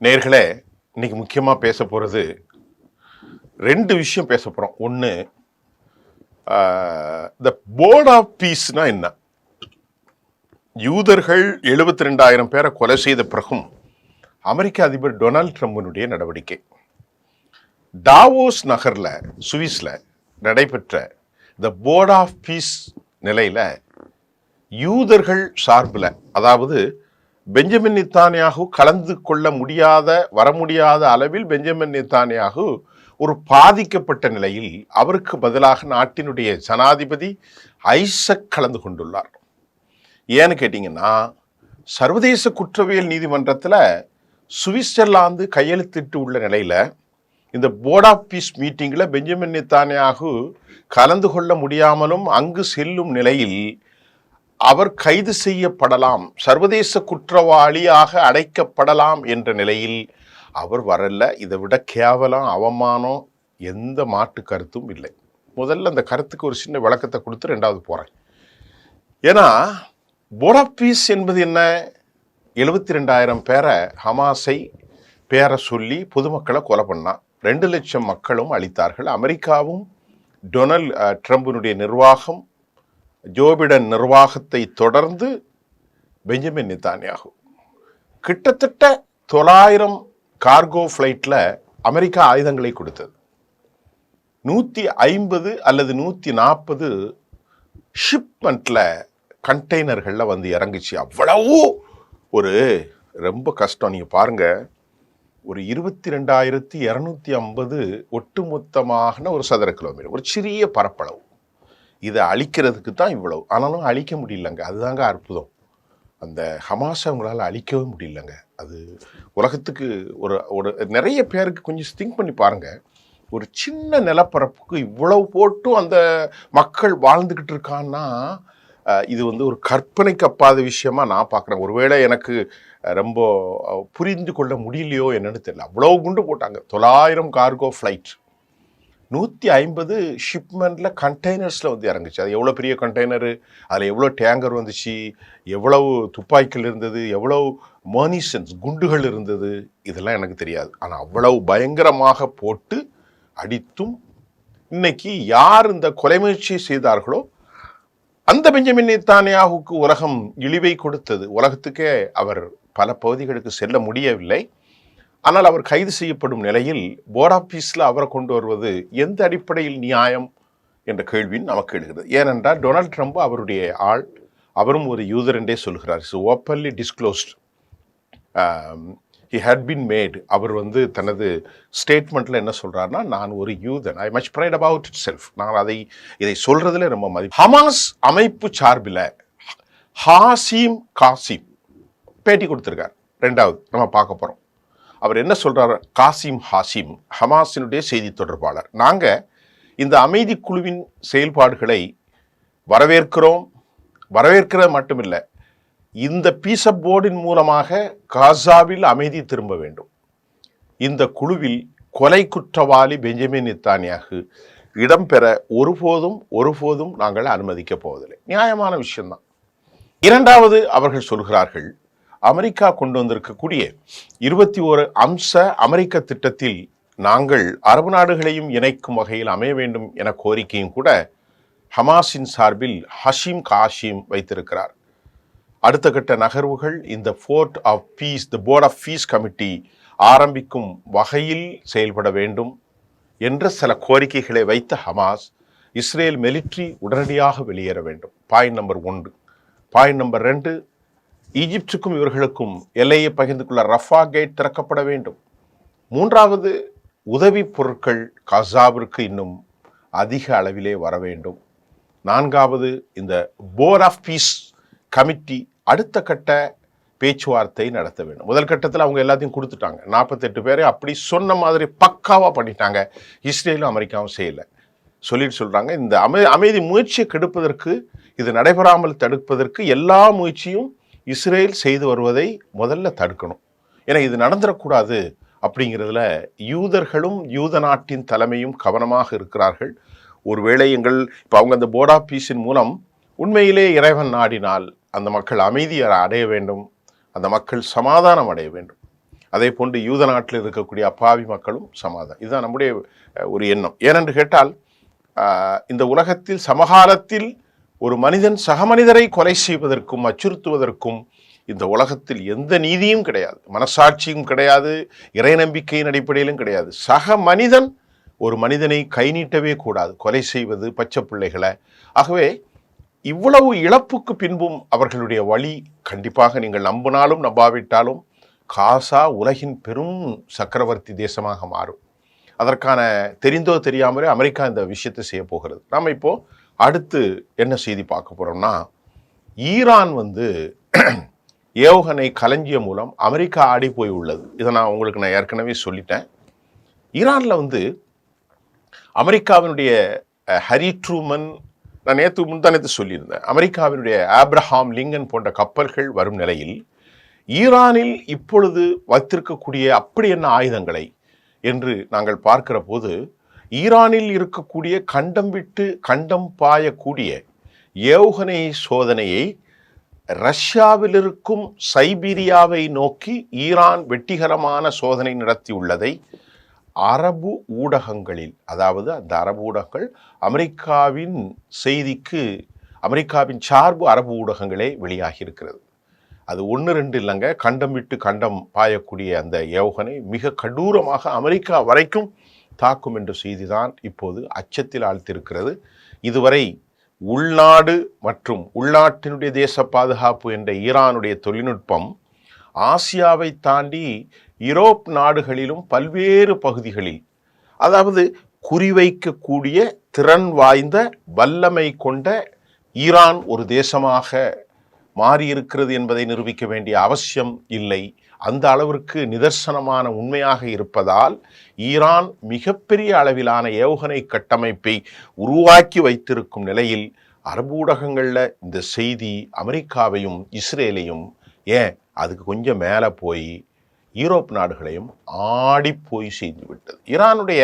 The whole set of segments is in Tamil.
நேர்களே, இன்னைக்கு முக்கியமாக பேச போகிறது ரெண்டு விஷயம் பேச போகிறோம். ஒன்று, த போர்ட் ஆஃப் பீஸ்னா என்ன? யூதர்கள் 72,000 பேரை கொலை செய்த பிறகும் அமெரிக்க அதிபர் டொனால்ட் ட்ரம்பினுடைய நடவடிக்கை. டாவோஸ் நகரில் சுவிஸில் நடைபெற்ற த போர்ட் ஆஃப் பீஸ் நிலையில் யூதர்கள் சார்பில், அதாவது பெஞ்சமின் நெத்தானியாகு கலந்து கொள்ள முடியாத வர முடியாத அளவில் பெஞ்சமின் நெத்தானியாகு ஒரு பாதிக்கப்பட்ட நிலையில் அவருக்கு பதிலாக நாட்டினுடைய ஜனாதிபதி ஐசக் கலந்து கொண்டுள்ளார். ஏன்னு கேட்டீங்கன்னா, சர்வதேச குற்றவியல் நீதிமன்றத்தில் சுவிட்சர்லாந்து கையெழுத்திட்டு உள்ள நிலையில் இந்த போர்ட் ஆஃப் பீஸ் மீட்டிங்கில் பெஞ்சமின் நெத்தானியாகு கலந்து கொள்ள முடியாமலும் அங்கு செல்லும் நிலையில் அவர் கைது செய்யப்படலாம், சர்வதேச குற்றவாளியாக அடைக்கப்படலாம் என்ற நிலையில் அவர் வரல. இதை விட கேவலம், அவமானம் எந்த மாற்று கருத்தும் இல்லை. முதல்ல அந்த கருத்துக்கு ஒரு சின்ன விளக்கத்தை கொடுத்து ரெண்டாவது போகிறேன். ஏன்னா போர்ட் ஆஃப் பீஸ் என்பது என்ன? 72,000 பேரை ஹமாஸை பேரை சொல்லி பொதுமக்களை கொலை பண்ணான். 2 லட்சம் மக்களும் அளித்தார்கள். அமெரிக்காவும் டொனால்ட் ட்ரம்பினுடைய நிர்வாகம், ஜோ பிடன் நிர்வாகத்தை தொடர்ந்து பெஞ்சமின் நெத்தானியாகு கிட்டத்தட்ட 900 கார்கோ ஃப்ளைட்டில் அமெரிக்கா ஆயுதங்களை கொடுத்தது. 150 அல்லது 140 ஷிப்மெண்ட்டில் கண்டெய்னர்களில் வந்து இறங்குச்சு. அவ்வளவு ஒரு ரொம்ப கஷ்டம். நீங்கள் பாருங்கள், ஒரு 22,250 ஒட்டுமொத்தமான ஒரு சதுர கிலோமீட்டர், ஒரு சிறிய பரப்பளவு. இதை அழிக்கிறதுக்கு தான் இவ்வளவு. ஆனாலும் அழிக்க முடியலங்க. அதுதாங்க அற்புதம். அந்த ஹமாஸை அவங்களால அழிக்கவே முடியலங்க. அது உலகத்துக்கு ஒரு நிறைய பேருக்கு கொஞ்சம் திங்க் பண்ணி பாருங்கள். ஒரு சின்ன நிலப்பரப்புக்கு இவ்வளவு போட்டும் அந்த மக்கள் வாழ்ந்துக்கிட்டு இருக்கான்னா, இது வந்து ஒரு கற்பனைக்கு அப்பாத விஷயமா நான் பார்க்குறேன். ஒருவேளை எனக்கு ரொம்ப புரிந்து கொள்ள முடியலையோ என்னன்னு தெரியல. அவ்வளோ குண்டு போட்டாங்க. 900 கார்கோ ஃப்ளைட், 150 ஷிப்மெண்ட்டில் கண்டெய்னர்ஸில் வந்து இறங்குச்சு. அது எவ்வளோ பெரிய கண்டெய்னரு, அதில் எவ்வளோ டேங்கர் வந்துச்சு, எவ்வளவு துப்பாக்கிகள் இருந்தது, எவ்வளவு மர்னிஷன்ஸ் குண்டுகள் இருந்தது, இதெல்லாம் எனக்கு தெரியாது. ஆனால் அவ்வளவு பயங்கரமாக போட்டு அடித்தும் இன்னைக்கு யார் இந்த கொலை முயற்சி செய்தார்களோ அந்த பெஞ்சமின் நெத்தானியாகுக்கு உலகம் இழிவை கொடுத்தது. உலகத்துக்கே அவர் பல பகுதிகளுக்கு செல்ல முடியவில்லை. ஆனால் அவர் கைது செய்யப்படும் நிலையில் போர்ட் ஆஃப் பீஸில் அவரை கொண்டு வருவது எந்த அடிப்படையில் நியாயம் என்ற கேள்வியும் நமக்கு எழுகிறது. ஏனென்றால் டொனால்ட் ட்ரம்ப் அவருடைய ஆள், அவரும் ஒரு யூதர் என்றே சொல்கிறார். So openly disclosed he had been made. அவர் வந்து தனது ஸ்டேட்மெண்ட்டில் என்ன சொல்கிறாருன்னா, நான் ஒரு யூதன், I much pride about itself. நான் இதை சொல்கிறதுல ரொம்ப மதிப்பு. ஹமாஸ் அமைப்பு சார்பில் ஹாசிம் காசிம் பேட்டி கொடுத்துருக்கார். ரெண்டாவது நம்ம பார்க்க போகிறோம். அவர் என்ன சொல்கிறார்? காசிம் ஹாசிம், ஹமாஸினுடைய செய்தி தொடர்பாளர், நாங்கள் இந்த அமைதி குழுவின் செயல்பாடுகளை வரவேற்கிறோம். வரவேற்கிறது மட்டுமில்லை, இந்த பீஸ் ஆஃப் போர்டின் மூலமாக காசாவில் அமைதி திரும்ப வேண்டும். இந்த குழுவில் கொலை குற்றவாளி பெஞ்சமின் நெத்தானியாகு இடம்பெற ஒருபோதும் நாங்கள் அனுமதிக்கப் போவதில்லை. நியாயமான விஷயம்தான். இரண்டாவது, அவர்கள் சொல்கிறார்கள், அமெரிக்கா கொண்டு வந்திருக்கக்கூடிய 21 அம்ச அமெரிக்க திட்டத்தில் நாங்கள் அரபு நாடுகளையும் இணைக்கும் வகையில் அமைய வேண்டும் என கோரிக்கையும் கூட ஹமாஸின் சார்பில் ஹஷீம் காஷிம் வைத்திருக்கிறார். அடுத்த கட்ட நகர்வுகள் இந்த board of peace, the board of peace committee ஆரம்பிக்கும் வகையில் செயல்பட வேண்டும் என்ற சில கோரிக்கைகளை வைத்த ஹமாஸ், இஸ்ரேல் மிலிட்ரி உடனடியாக வெளியேற வேண்டும். Point number 1. பாயிண்ட் நம்பர் 2, ஈஜிப்டுக்கும் இவர்களுக்கும் எல்லையை பகிர்ந்து கொள்ள ரஃபா கேட் திறக்கப்பட வேண்டும். 3வது, உதவி பொருட்கள் காசாவிற்கு இன்னும் அதிக அளவிலே வர வேண்டும். 4வது, இந்த போர்ட் ஆஃப் பீஸ் கமிட்டி அடுத்த கட்ட பேச்சுவார்த்தை நடத்த வேண்டும். முதல் கட்டத்தில் அவங்க எல்லாத்தையும் கொடுத்துட்டாங்க. 48 பேரை அப்படி சொன்ன மாதிரி பக்காவாக பண்ணிட்டாங்க. இஸ்ரேலும் அமெரிக்காவும் செய்யலை. சொல்கிறாங்க, இந்த அமைதி முயற்சியை கெடுப்பதற்கு, இது நடைபெறாமல் தடுப்பதற்கு எல்லா முயற்சியும் இஸ்ரேல் செய்து வருவதை முதல்ல தடுக்கணும். ஏன்னா இது நடந்துடக்கூடாது அப்படிங்கிறதுல யூதர்களும் யூத நாட்டின் தலைமையும் கவனமாக இருக்கிறார்கள். ஒருவேளை இப்போ அவங்க அந்த போர்ட் ஆஃப் பீஸின் மூலம் உண்மையிலே இறைவன் நாடினால் அந்த மக்கள் அமைதியை அடைய வேண்டும், அந்த மக்கள் சமாதானம் அடைய வேண்டும். அதே போன்று யூத நாட்டில் இருக்கக்கூடிய அப்பாவி மக்களும் சமாதானம். இதுதான் நம்முடைய ஒரு எண்ணம். ஏனென்று கேட்டால் இந்த உலகத்தில் சமகாலத்தில் ஒரு மனிதன் சக மனிதரை கொலை செய்வதற்கும் அச்சுறுத்துவதற்கும் இந்த உலகத்தில் எந்த நீதியும் கிடையாது, மனசாட்சியும் கிடையாது, இறை நம்பிக்கையின் அடிப்படையிலும் கிடையாது. சக மனிதன் ஒரு மனிதனை கை நீட்டவே கூடாது, கொலை செய்வது, பச்சை பிள்ளைகளை. ஆகவே இவ்வளவு இழப்புக்கு பின்பும் அவர்களுடைய வழி கண்டிப்பாக நீங்கள் நம்பினாலும் நம்பாவிட்டாலும் காசா உலகின் பெரும் சக்கரவர்த்தி தேசமாக மாறும். அதற்கான தெரிந்தோ தெரியாமலே அமெரிக்கா இந்த விஷயத்தை செய்ய போகிறது. நாம் இப்போ அடுத்து என்ன செய்தி பார்க்க போறோம்னா, ஈரான் ஏவுகணை களஞ்சியம் மூலம் அமெரிக்கா ஆடி போய் உள்ளது. இதை நான் ஏற்கனவே சொல்லிட்டேன். ஈரான்ல அமெரிக்காவினுடைய ஹரி ட்ரூமன், நான் முந்தானத்து சொல்லியிருந்தேன், அமெரிக்காவினுடைய ஆப்ரஹாம் லிங்கன் போன்ற கப்பல்கள் வரும் நிலையில் ஈரானில் இப்பொழுது வைத்திருக்கக்கூடிய அப்படி என்ன ஆயுதங்களை என்று நாங்கள் பார்க்கிற போது, ஈரானில் இருக்கக்கூடிய கண்டம் விட்டு கண்டம் பாயக்கூடிய ஏவுகணை சோதனையை ரஷ்யாவில் இருக்கும் சைபீரியாவை நோக்கி ஈரான் வெற்றிகரமான சோதனை நடத்தியுள்ளதை அரபு ஊடகங்களில், அதாவது அந்த அரபு ஊடகங்கள் அமெரிக்காவின் செய்திக்கு அமெரிக்காவின் சார்பு அரபு ஊடகங்களே வெளியாகி இருக்கிறது. அது 1-2 இல்லைங்க, கண்டம் விட்டு கண்டம் பாயக்கூடிய அந்த ஏவுகணை மிக கடூரமாக அமெரிக்கா வரைக்கும் தாக்கும் என்ற செய்திதான் இப்போது அச்சத்தில் ஆழ்த்திருக்கிறது. இதுவரை உள்நாடு மற்றும் உள்நாட்டினுடைய தேச பாதுகாப்பு என்ற ஈரானுடைய தொழில்நுட்பம் ஆசியாவை தாண்டி யூரோப் நாடுகளிலும் பல்வேறு பகுதிகளில், அதாவது குறிவைக்கக்கூடிய திறன் வாய்ந்த வல்லமை கொண்ட ஈரான் ஒரு தேசமாக மாறியிருக்கிறது என்பதை நிரூபிக்க வேண்டிய அவசியம் இல்லை. அந்த அளவிற்கு நிதர்சனமான உண்மையாக இருப்பதால் ஈரான் மிகப்பெரிய அளவிலான ஏவுகணை கட்டமைப்பை உருவாக்கி வைத்திருக்கும் நிலையில் அரபு ஊடகங்களில் இந்த செய்தி அமெரிக்காவையும் இஸ்ரேலையும், ஏன் அதுக்கு கொஞ்சம் மேலே போய் யூரோப் நாடுகளையும் ஆடி போய் செய்து விட்டது. ஈரானுடைய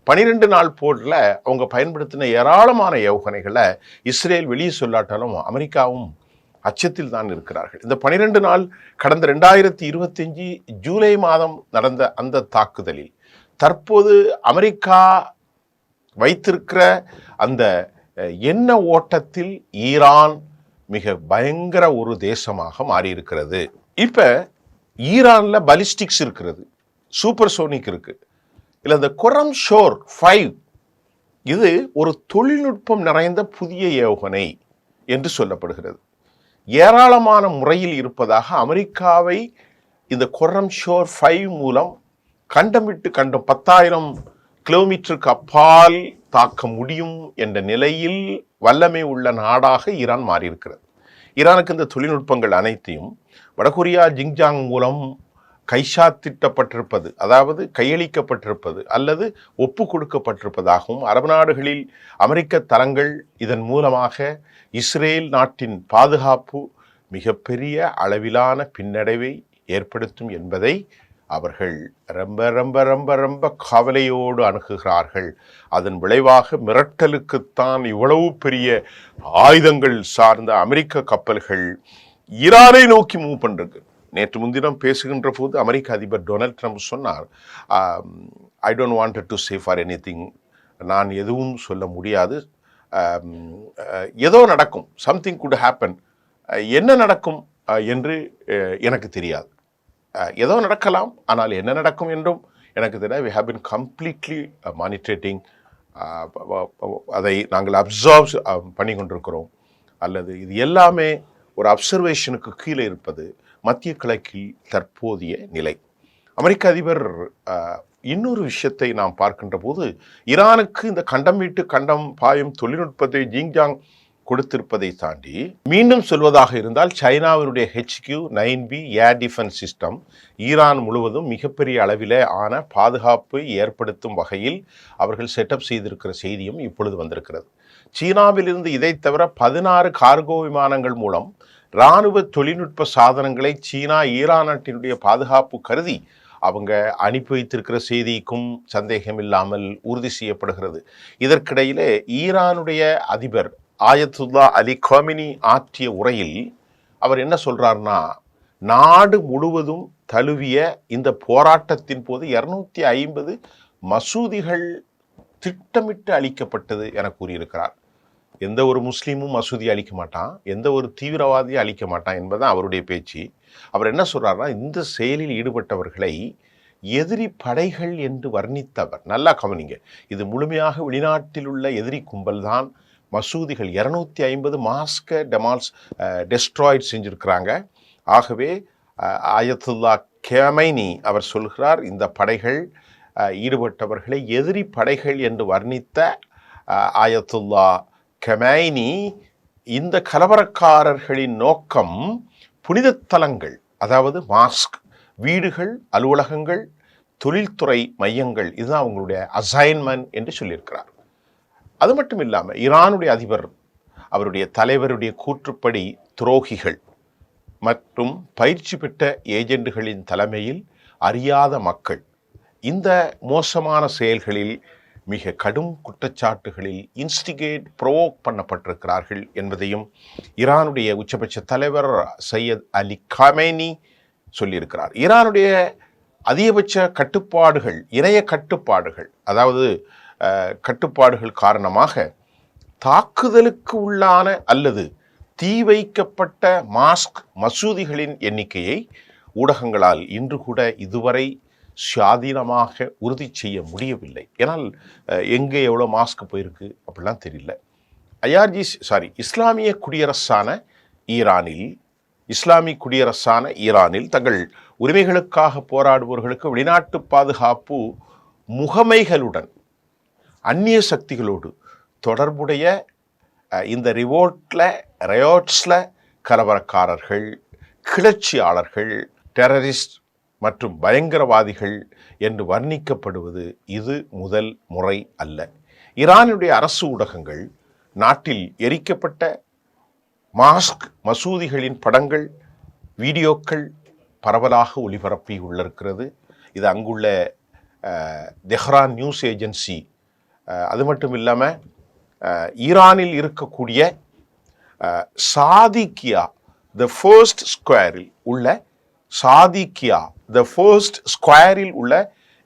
12 நாள் போரில் அவங்க பயன்படுத்தின ஏராளமான ஏவுகணைகளை இஸ்ரேல் வெளியே சொல்லாட்டாலும் அமெரிக்காவும் அச்சத்தில் தான் இருக்கிறார்கள். இந்த 12 நாள் கடந்த 2025 ஜூலை மாதம் நடந்த அந்த தாக்குதலில் தற்போது அமெரிக்கா வைத்திருக்கிற அந்த எண்ண ஓட்டத்தில் ஈரான் மிக பயங்கர ஒரு தேசமாக மாறியிருக்கிறது. இப்ப ஈரான்ல பலிஸ்டிக்ஸ் இருக்கிறது, சூப்பர்சோனிக் இருக்கு. இல்லை இந்த குரம் ஷோர் 5 இது ஒரு தொழில்நுட்பம் நிறைந்த புதிய ஏவுகணை என்று சொல்லப்படுகிறது. ஏராளமான முறையில் இருப்பதாக அமெரிக்காவை இந்த குரம் ஷோர் 5 மூலம் கண்டம் விட்டு கண்டம் 10,000 கிலோமீட்டருக்கு அப்பால் தாக்க முடியும் என்ற நிலையில் வல்லமை உள்ள நாடாக ஈரான் மாறியிருக்கிறது. ஈரானுக்கு இந்த தொழில்நுட்பங்கள் அனைத்தையும் வடகொரியா ஜிங்ஜாங் மூலம் கைச்சாத்திட்டப்பட்டிருப்பது, அதாவது கையளிக்கப்பட்டிருப்பது அல்லது ஒப்பு கொடுக்கப்பட்டிருப்பதாகவும் அரபு நாடுகளில் அமெரிக்க தளங்கள் இதன் மூலமாக இஸ்ரேல் நாட்டின் பாதுகாப்பு மிகப்பெரிய அளவிலான பின்னடைவை ஏற்படுத்தும் என்பதை அவர்கள் ரொம்ப ரொம்ப ரொம்ப ரொம்ப கவலையோடு அணுகுகிறார்கள். அதன் விளைவாக மிரட்டலுக்குத்தான் இவ்வளவு பெரிய ஆயுதங்கள் சார்ந்த அமெரிக்க கப்பல்கள் ஈரானை நோக்கி மூவ் பண்றது. நேற்று முன்தினம் பேசுகின்ற போது அமெரிக்க அதிபர் டொனால்ட் ட்ரம்ப் சொன்னார், I don't wanted to say for anything, நான் எதுவும் சொல்ல முடியாது, ஏதோ நடக்கும், சம்திங் குட் ஹேப்பன், என்ன நடக்கும் என்று எனக்கு தெரியாது, ஏதோ நடக்கலாம், ஆனால் என்ன நடக்கும் என்றும் எனக்கு தெரியாது. We have been completely monitoring, அதை நாங்கள் அப்சர்வ் பண்ணி கொண்டிருக்கிறோம், அல்லது இது எல்லாமே ஒரு அப்சர்வேஷனுக்கு கீழே இருப்பது மத்திய கிழக்கில் தற்போதைய நிலை. அமெரிக்க அதிபர் இன்னொரு விஷயத்தை நாம் பார்க்கின்ற போது, ஈரானுக்கு இந்த கண்டம் விட்டு கண்டம் பாயும் தொழில்நுட்பத்தை ஜிங்ஜாங் கொடுத்திருப்பதை தாண்டி மீண்டும் சொல்வதாக இருந்தால், சைனாவினுடைய HQ-9B air defence system Iran முழுவதும் மிகப்பெரிய அளவிலே ஆன பாதுகாப்பை ஏற்படுத்தும் வகையில் அவர்கள் செட்டப் செய்திருக்கிற செய்தியும் இப்பொழுது வந்திருக்கிறது. சீனாவிலிருந்து இதை தவிர 16 கார்கோ விமானங்கள் மூலம் இராணுவ தொழில்நுட்ப சாதனங்களை சீனா ஈரான் நாட்டினுடைய பாதுகாப்பு கருதி அவங்க அனுப்பி வைத்திருக்கிற செய்திக்கும் சந்தேகம் இல்லாமல் உறுதி செய்யப்படுகிறது. இதற்கிடையிலே ஈரானுடைய அதிபர் ஆயத்துல்லா அலி காமினி ஆற்றிய உரையில் அவர் என்ன சொல்றாருன்னா, நாடு முழுவதும் தழுவிய இந்த போராட்டத்தின் போது 250 மசூதிகள் திட்டமிட்டு அழிக்கப்பட்டது என கூறியிருக்கிறார். எந்த ஒரு முஸ்லீமும் மசூதி அழிக்க மாட்டான், எந்த ஒரு தீவிரவாதியும் அழிக்க மாட்டான் என்பதுதான் அவருடைய பேச்சு. அவர் என்ன சொல்றாருன்னா, இந்த செயலில் ஈடுபட்டவர்களை எதிரி படைகள் என்று வர்ணித்தவர். நல்லா கவனிங்க, இது முழுமையாக வெளிநாட்டில் உள்ள எதிரி கும்பல் தான். மசூதிகள் 250 மாஸ்க டெஸ்ட்ராய்ட் செஞ்சிருக்கிறாங்க. ஆகவே ஆயத்துல்லா கெமைனி அவர் சொல்கிறார், இந்த படைகள் ஈடுபட்டவர்களை எதிரி படைகள் என்று வர்ணித்த ஆயத்துல்லா கெமைனி, இந்த கலவரக்காரர்களின் நோக்கம் புனித தலங்கள், அதாவது மாஸ்க், வீடுகள், அலுவலகங்கள், தொழில்துறை மையங்கள், இதுதான் அவங்களுடைய அசைன்மெண்ட் என்று சொல்லியிருக்கிறார். அது மட்டும் இல்லாமல் ஈரானுடைய அதிபர் அவருடைய தலைவருடைய கூற்றுப்படி துரோகிகள் மற்றும் பயிற்சி பெற்ற ஏஜெண்டுகளின் தலைமையில் அறியாத மக்கள் இந்த மோசமான செயல்களில் மிக கடும் குற்றச்சாட்டுகளில் இன்ஸ்டிகேட் ப்ரோவோக் பண்ணப்பட்டிருக்கிறார்கள் என்பதையும் ஈரானுடைய உச்சபட்ச தலைவர் சையத் அலி கமேனி சொல்லியிருக்கிறார். ஈரானுடைய அதிகபட்ச கட்டுப்பாடுகள், இணைய கட்டுப்பாடுகள், அதாவது கட்டுப்பாடுகள் காரணமாக தாக்குதலுக்கு உள்ளான அல்லது தீ வைக்கப்பட்ட மாஸ்க் மசூதிகளின் எண்ணிக்கையை ஊடகங்களால் இன்று கூட இதுவரை சுயாதீனமாக உறுதி செய்ய முடியவில்லை. ஏன்னால் எங்கே எவ்வளோ மாஸ்க் போயிருக்கு அப்படிலாம் தெரியல. இஸ்லாமிய குடியரசான ஈரானில் தங்கள் உரிமைகளுக்காக போராடுபவர்களுக்கு வெளிநாட்டு பாதுகாப்பு முகமைகளுடன் அந்நிய சக்திகளோடு தொடர்புடைய இந்த ரயோட்ஸில் கலவரக்காரர்கள், கிளர்ச்சியாளர்கள், டெரரிஸ்ட் மற்றும் பயங்கரவாதிகள் என்று வர்ணிக்கப்படுவது இது முதல் முறை அல்ல. ஈரானுடைய அரசு ஊடகங்கள் நாட்டில் எரிக்கப்பட்ட மாஸ்க் மசூதிகளின் படங்கள், வீடியோக்கள் பரவலாக ஒளிபரப்பி உள்ளிருக்கிறது. இது அங்குள்ள தெஹ்ரான் நியூஸ் ஏஜென்சி, அது மட்டும் இல்லாமல் ஈரானில் இருக்கக்கூடிய சாதிக்கியா த ஃபர்ஸ்ட் ஸ்கொயரில் உள்ள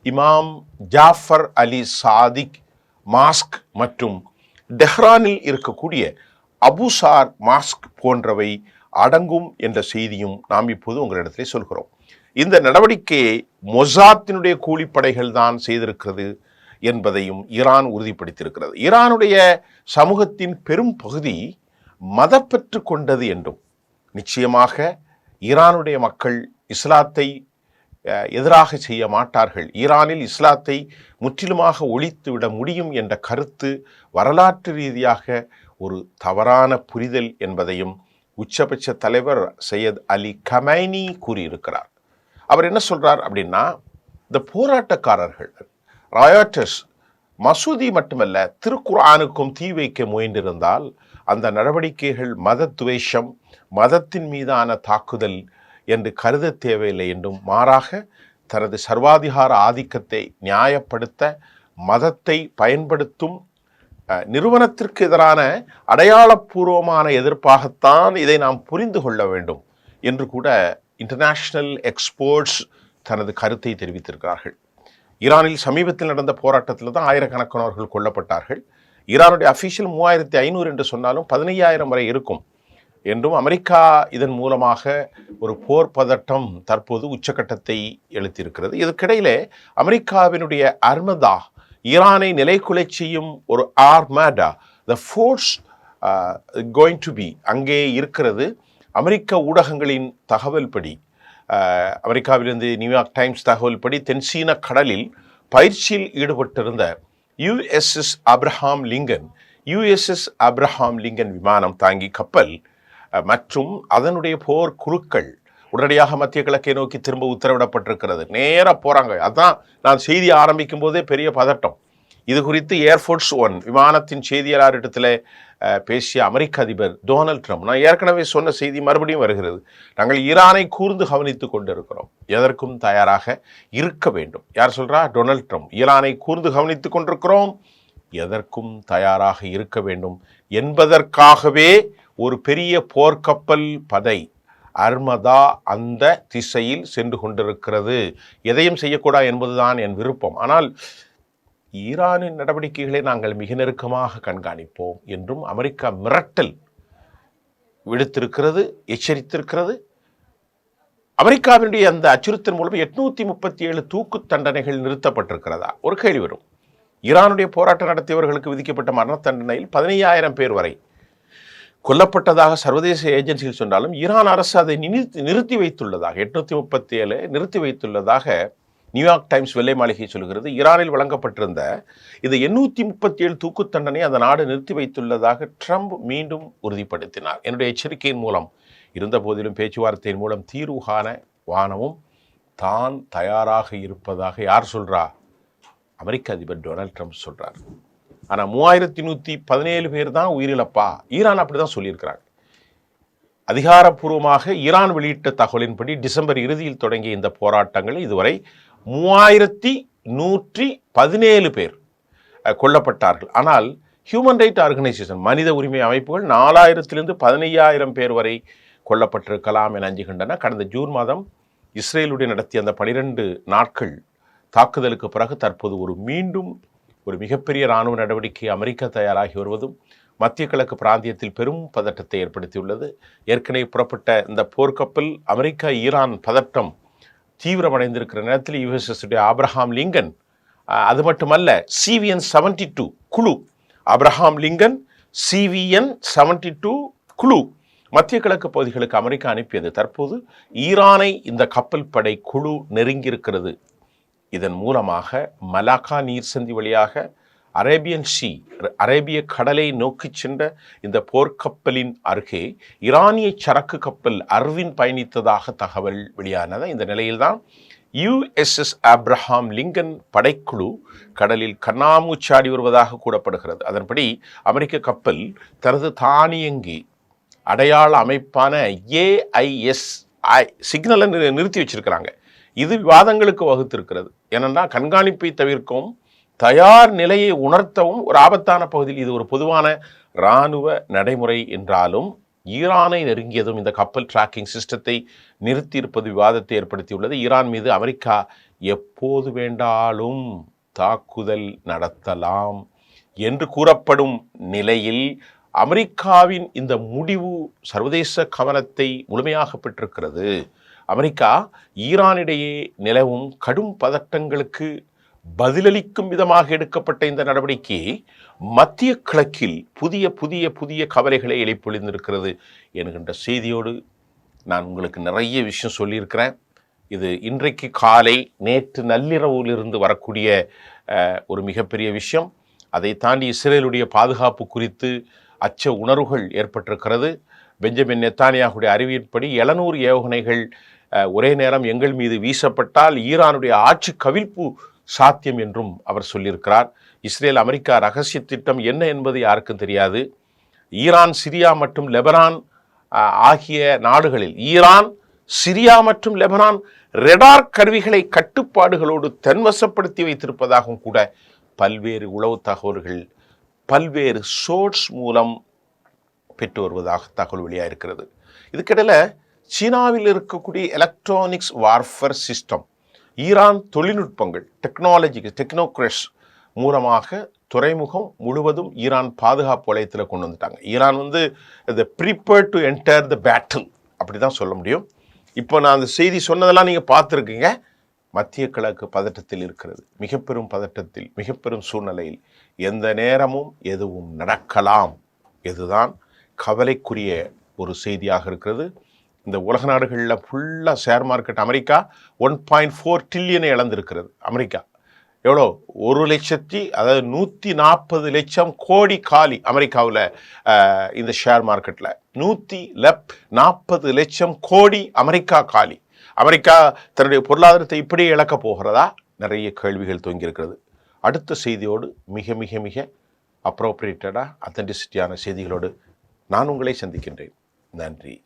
இமாம் ஜாஃபர் அலி சாதிக் மாஸ்க் மற்றும் டெஹ்ரானில் இருக்கக்கூடிய அபுசார் மாஸ்க் போன்றவை அடங்கும் என்ற செய்தியும் நாம் இப்போது உங்களிடத்திலே சொல்கிறோம். இந்த நடவடிக்கையை மொசாத்தினுடைய கூலிப்படைகள் தான் செய்திருக்கிறது என்பதையும் ஈரான் உறுதிப்படுத்தியிருக்கிறது. ஈரானுடைய சமூகத்தின் பெரும் பகுதி மதப்பற்று கொண்டது என்றும், நிச்சயமாக ஈரானுடைய மக்கள் இஸ்லாத்தை எதிராக செய்ய மாட்டார்கள், ஈரானில் இஸ்லாத்தை முற்றிலுமாக ஒழித்துவிட முடியும் என்ற கருத்து வரலாற்று ரீதியாக ஒரு தவறான புரிதல் என்பதையும் உச்சபட்ச தலைவர் சையத் அலி கமைனி கூறியிருக்கிறார். அவர் என்ன சொல்றார் அப்படின்னா, இந்த போராட்டக்காரர்கள் ராயட்டர்ஸ் மசூதி மட்டுமல்ல திருக்குர்ஆனுக்கும் தீ வைக்க முயன்றிருந்தால் அந்த நடவடிக்கைகள் மத துவேஷம், மதத்தின் மீதான தாக்குதல் என்று கருத தேவையில்லை என்றும், மாறாக தனது சர்வாதிகார ஆதிக்கத்தை நியாயப்படுத்த மதத்தை பயன்படுத்தும் நிறுவனத்திற்கு எதிரான அடையாளப்பூர்வமான எதிர்ப்பாகத்தான் இதை நாம் புரிந்து கொள்ள வேண்டும் என்று கூட இன்டர்நேஷனல் எக்ஸ்பர்ட்ஸ் தனது கருத்தை தெரிவித்திருக்கிறார்கள். ஈரானில் சமீபத்தில் நடந்த போராட்டத்தில் தான் ஆயிரக்கணக்கானவர்கள் கொல்லப்பட்டார்கள். ஈரானுடைய அஃபீஷியல் 3500 என்று சொன்னாலும் 15000 வரை இருக்கும் என்றும், அமெரிக்கா இதன் மூலமாக ஒரு போர் பதட்டம் தற்போது உச்சக்கட்டத்தை எழுத்தியிருக்கிறது. இதற்கிடையிலே அமெரிக்காவினுடைய அர்மதா, ஈரானை நிலைக்குலை செய்யும் ஒரு armada, the force going to be அங்கே இருக்கிறது. அமெரிக்க ஊடகங்களின் தகவல் படி, அமெரிக்காவிலிருந்து நியூயார்க் டைம்ஸ் தகவல் படி, தென்சீன கடலில் பயிற்சியில் ஈடுபட்டிருந்த யுஎஸ்எஸ் அப்ரஹாம் லிங்கன் விமானம் தாங்கி கப்பல் மற்றும் அதனுடைய போர் குழுக்கள் உடனடியாக மத்திய கிழக்கை நோக்கி திரும்ப உத்தரவிடப்பட்டிருக்கிறது. நேராக போகிறாங்க. அதுதான் நான் செய்தி ஆரம்பிக்கும் போதே பெரிய பதட்டம். இது குறித்து ஏர்ஃபோர்ஸ் ஒன் விமானத்தின் செய்தியாளரிடத்தில் பேசிய அமெரிக்க அதிபர் டொனால்ட் ட்ரம்ப், நான் ஏற்கனவே சொன்ன செய்தி மறுபடியும் வருகிறது, நாங்கள் ஈரானை கூர்ந்து கவனித்து கொண்டிருக்கிறோம், எதற்கும் தயாராக இருக்க வேண்டும். யார் சொல்றா? Donald Trump. ஈரானை கூர்ந்து கவனித்து கொண்டிருக்கிறோம், எதற்கும் தயாராக இருக்க வேண்டும் என்பதற்காகவே ஒரு பெரிய போர்க்கப்பல் படை அர்மதா அந்த திசையில் சென்று கொண்டிருக்கிறது. எதையும் செய்யக்கூடாது என்பதுதான் என் விருப்பம். ஆனால் ஈரானின் நடவடிக்கைகளை நாங்கள் மிக நெருக்கமாக கண்காணிப்போம் என்றும் அமெரிக்கா மிரட்டல் விடுத்திருக்கிறது, எச்சரித்திருக்கிறது. அமெரிக்காவினுடைய அந்த அச்சுறுத்தல் மூலம் 837 தூக்கு தண்டனைகள் நிறுத்தப்பட்டிருக்கிறதா? ஒரு கேள்வி வரும். ஈரானுடைய போராட்டம் நடத்தியவர்களுக்கு விதிக்கப்பட்ட மரண தண்டனையில் 15,000 பேர் வரை கொல்லப்பட்டதாக சர்வதேச ஏஜென்சிகள் சொன்னாலும் ஈரான் அரசு அதை நிறுத்தி வைத்துள்ளதாக 837 நிறுத்தி வைத்துள்ளதாக நியூயார்க் டைம்ஸ் வெள்ளை மாளிகை சொல்கிறது. ஈரானில் வழங்கப்பட்டிருந்த இந்த 837 தூக்கு தண்டனை அந்த நாடு நிறுத்தி வைத்துள்ளதாக ட்ரம்ப் மீண்டும் உறுதிப்படுத்தினார். என்னுடைய எச்சரிக்கையின் மூலம் இருந்த போதிலும் பேச்சுவார்த்தையின் மூலம் தீர்வு காண வானமும் தான் தயாராக இருப்பதாக யார் சொல்றா? அமெரிக்க அதிபர் டொனால்ட் ட்ரம்ப் சொல்றார். ஆனால் 3117 பேர் தான் உயிரிழப்பா. ஈரான் அப்படிதான் சொல்லியிருக்கிறாங்க. அதிகாரப்பூர்வமாக ஈரான் வெளியிட்ட தகவலின்படி டிசம்பர் இறுதியில் தொடங்கிய இந்த போராட்டங்கள் இதுவரை 3117 பேர் கொல்லப்பட்டார்கள். ஆனால் ஹியூமன் ரைட் ஆர்கனைசேஷன் மனித உரிமை அமைப்புகள் 4000 15,000 பேர் வரை கொல்லப்பட்டிருக்கலாம் என அஞ்சுகின்றன. கடந்த ஜூன் மாதம் இஸ்ரேலுடைய நடத்திய அந்த 12 நாட்கள் தாக்குதலுக்கு பிறகு தற்போது மீண்டும் ஒரு மிகப்பெரிய இராணுவ நடவடிக்கை அமெரிக்கா தயாராகி வருவதும் மத்திய கிழக்கு பிராந்தியத்தில் பெரும் பதட்டத்தை ஏற்படுத்தியுள்ளது. ஏற்கனவே புறப்பட்ட இந்த போர்க்கப்பல் அமெரிக்கா ஈரான் பதட்டம் தீவிரமடைந்திருக்கிற நேரத்தில் யுஎஸ்எஸ் ஆப்ரஹாம் லிங்கன், அது மட்டுமல்ல CVN 72 குழு, ஆப்ரஹாம் லிங்கன் CVN 72 குழு மத்திய கிழக்கு பகுதிகளுக்கு அமெரிக்கா அனுப்பியது. தற்போது ஈரானை இந்த கப்பல் படை குழு நெருங்கியிருக்கிறது. இதன் மூலமாக மலாக்கா நீர்சந்தி வழியாக அரேபிய கடலை நோக்கி சென்ற இந்த போர்க்கப்பலின் அருகே ஈரானிய சரக்கு கப்பல் அர்வின் பயணித்ததாக தகவல் வெளியானது. இந்த நிலையில்தான் USS ஆப்ரஹாம் லிங்கன் படைக்குழு கடலில் கண்ணாமூச்சாடி வருவதாக கூறப்படுகிறது. அதன்படி அமெரிக்க கப்பல் தனது தானியங்கி அடையாள அமைப்பான AISI சிக்னலை நிறுத்தி வச்சிருக்கிறாங்க. இது விவாதங்களுக்கு வகுத்திருக்கிறது. ஏனென்னா கண்காணிப்பை தவிர்க்கவும் தயார் நிலையை உணர்த்தவும் ஒரு ஆபத்தான பகுதியில் இது ஒரு பொதுவான இராணுவ நடைமுறை என்றாலும் ஈரானை நெருங்கியதும் இந்த கப்பல் டிராக்கிங் சிஸ்டத்தை நிறுத்தியிருப்பது விவாதத்தை ஏற்படுத்தியுள்ளது. ஈரான் மீது அமெரிக்கா எப்போது வேண்டாலும் தாக்குதல் நடத்தலாம் என்று கூறப்படும் நிலையில் அமெரிக்காவின் இந்த முடிவு சர்வதேச கவனத்தை முழுமையாக பெற்றிருக்கிறது. அமெரிக்கா ஈரானிடையே நிலவும் கடும் பதட்டங்களுக்கு பதிலளிக்கும் விதமாக எடுக்கப்பட்ட இந்த நடவடிக்கையை மத்திய கிழக்கில் புதிய புதிய புதிய கவலைகளை எழுப்பொழிந்திருக்கிறது என்கின்ற செய்தியோடு நான் உங்களுக்கு நிறைய விஷயம் சொல்லியிருக்கிறேன். இது இன்றைக்கு காலை நேற்று நள்ளிரவிலிருந்து வரக்கூடிய ஒரு மிகப்பெரிய விஷயம். அதை தாண்டி இஸ்ரேலுடைய பாதுகாப்பு குறித்து அச்ச உணர்வுகள் ஏற்பட்டிருக்கிறது. பெஞ்சமின் நெத்தானியாகுடைய அறிவின்படி 700 ஏவுகணைகள் ஒரே நேரம் எங்கள் மீது வீசப்பட்டால் ஈரானுடைய ஆட்சி கவிழ்ப்பு சாத்தியம் என்றும் அவர் சொல்லியிருக்கிறார். இஸ்ரேல் அமெரிக்கா ரகசிய திட்டம் என்ன என்பது யாருக்கும் தெரியாது. ஈரான், சிரியா மற்றும் லெபனான் ஆகிய நாடுகளில் ஈரான், சிரியா மற்றும் லெபனான் ரெடார் கருவிகளை கட்டுப்பாடுகளோடு தன்வசப்படுத்தி வைத்திருப்பதாகவும் கூட பல்வேறு உளவு தகவல்கள் பல்வேறு சோர்ஸ் மூலம் பெற்று வருவதாக தகவல் வெளியாக இருக்கிறது. இதுக்கிடையில் சீனாவில் இருக்கக்கூடிய எலக்ட்ரானிக்ஸ் வார்ஃபேர் சிஸ்டம் ஈரான் தொழில்நுட்பங்கள் டெக்னோக்ரஸ் மூலமாக துறைமுகம் முழுவதும் ஈரான் பாதுகாப்பு வளையத்தில் கொண்டு வந்துட்டாங்க. Iran prepared to enter the battle அப்படி தான் சொல்ல முடியும். இப்போ நான் அந்த செய்தி சொன்னதெல்லாம் நீங்கள் பார்த்துருக்கீங்க. மத்திய கிழக்கு பதட்டத்தில் இருக்கிறது, மிக பெரும் பதட்டத்தில், மிக பெரும் சூழ்நிலையில் எந்த நேரமும் எதுவும் நடக்கலாம். இதுதான் கவலைக்குரிய ஒரு செய்தியாக இருக்கிறது. இந்த உலக நாடுகளில் ஃபுல்லாக ஷேர் மார்க்கெட் அமெரிக்கா 1.4 ட்ரில்லியனை இழந்திருக்கிறது. அமெரிக்கா எவ்வளோ 140 லட்சம் கோடி காலி அமெரிக்காவில். இந்த ஷேர் மார்க்கெட்டில் 140 லட்சம் கோடி அமெரிக்கா காலி. அமெரிக்கா தன்னுடைய பொருளாதாரத்தை இப்படி இழக்க போகிறதா? நிறைய கேள்விகள் தொங்கியிருக்கிறது. அடுத்த செய்தியோடு மிக மிக மிக அப்ரோப்ரியேட்டடாக அத்தென்டிசிட்டியான செய்திகளோடு நான் உங்களை சந்திக்கின்றேன். நன்றி.